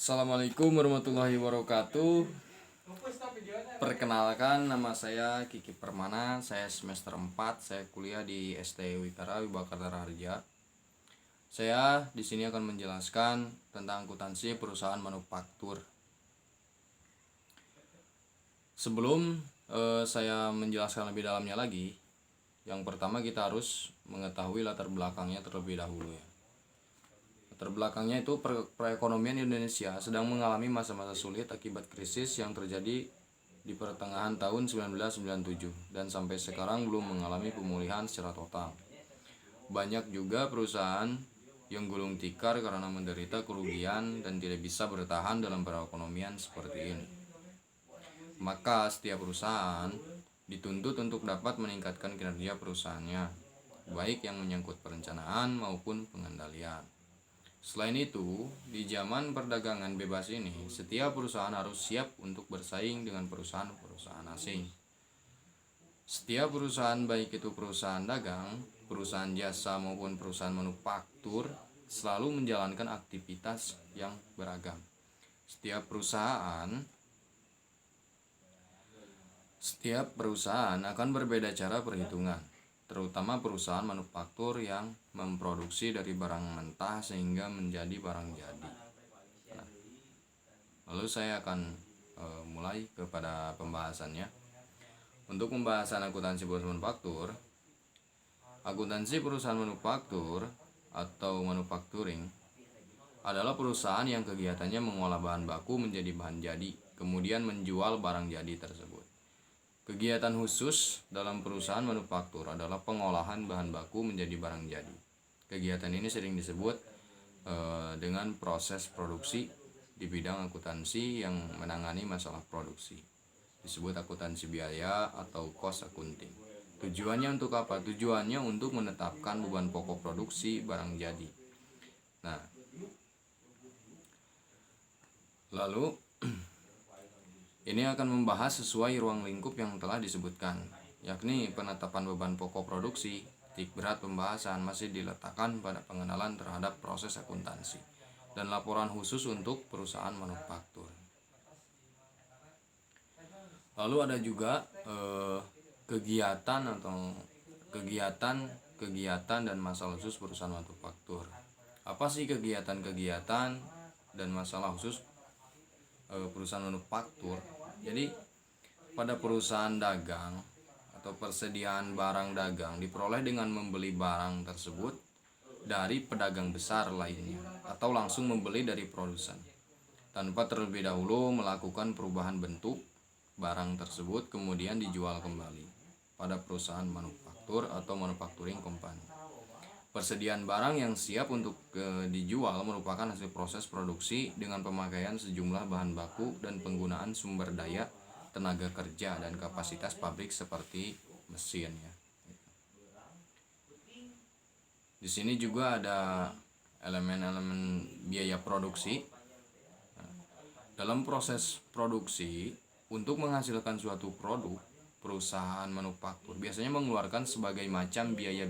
Assalamualaikum warahmatullahi wabarakatuh. Perkenalkan, nama saya Kiki Permana. Saya semester 4. Saya kuliah di ST Wikara Wibakara Harja. Saya di sini akan menjelaskan tentang akuntansi perusahaan manufaktur. Sebelum saya menjelaskan lebih dalamnya lagi, yang pertama kita harus mengetahui latar belakangnya terlebih dahulu ya. Latar belakangnya itu perekonomian Indonesia sedang mengalami masa-masa sulit akibat krisis yang terjadi di pertengahan tahun 1997 dan sampai sekarang belum mengalami pemulihan secara total. Banyak juga perusahaan yang gulung tikar karena menderita kerugian dan tidak bisa bertahan dalam perekonomian seperti ini. Maka setiap perusahaan dituntut untuk dapat meningkatkan kinerja perusahaannya, baik yang menyangkut perencanaan maupun pengendalian. Selain itu, di zaman perdagangan bebas ini, setiap perusahaan harus siap untuk bersaing dengan perusahaan-perusahaan asing. Setiap perusahaan, baik itu perusahaan dagang, perusahaan jasa maupun perusahaan manufaktur, selalu menjalankan aktivitas yang beragam. Setiap perusahaan akan berbeda cara perhitungan, terutama perusahaan manufaktur yang memproduksi dari barang mentah sehingga menjadi barang jadi. Lalu saya akan mulai kepada pembahasannya. Untuk pembahasan akuntansi perusahaan manufaktur, akuntansi perusahaan manufaktur atau manufacturing adalah perusahaan yang kegiatannya mengolah bahan baku menjadi bahan jadi, kemudian menjual barang jadi tersebut. Kegiatan khusus dalam perusahaan manufaktur adalah pengolahan bahan baku menjadi barang jadi. Kegiatan ini sering disebut dengan proses produksi di bidang akuntansi yang menangani masalah produksi. Disebut akuntansi biaya atau cost accounting. Tujuannya untuk apa? Tujuannya untuk menetapkan beban pokok produksi barang jadi. Nah, lalu ini akan membahas sesuai ruang lingkup yang telah disebutkan, yakni penetapan beban pokok produksi. Titik berat pembahasan masih diletakkan pada pengenalan terhadap proses akuntansi dan laporan khusus untuk perusahaan manufaktur. Lalu ada juga kegiatan dan masalah khusus perusahaan manufaktur. Apa sih kegiatan-kegiatan dan masalah khusus perusahaan manufaktur? Jadi pada perusahaan dagang atau persediaan barang dagang diperoleh dengan membeli barang tersebut dari pedagang besar lainnya atau langsung membeli dari produsen tanpa terlebih dahulu melakukan perubahan bentuk barang tersebut kemudian dijual kembali pada perusahaan manufaktur atau manufacturing company. Persediaan barang yang siap untuk dijual merupakan hasil proses produksi dengan pemakaian sejumlah bahan baku dan penggunaan sumber daya tenaga kerja dan kapasitas pabrik seperti mesin ya. Di sini juga ada elemen-elemen biaya produksi. Dalam proses produksi untuk menghasilkan suatu produk, perusahaan manufaktur biasanya mengeluarkan sebagai macam biaya-biaya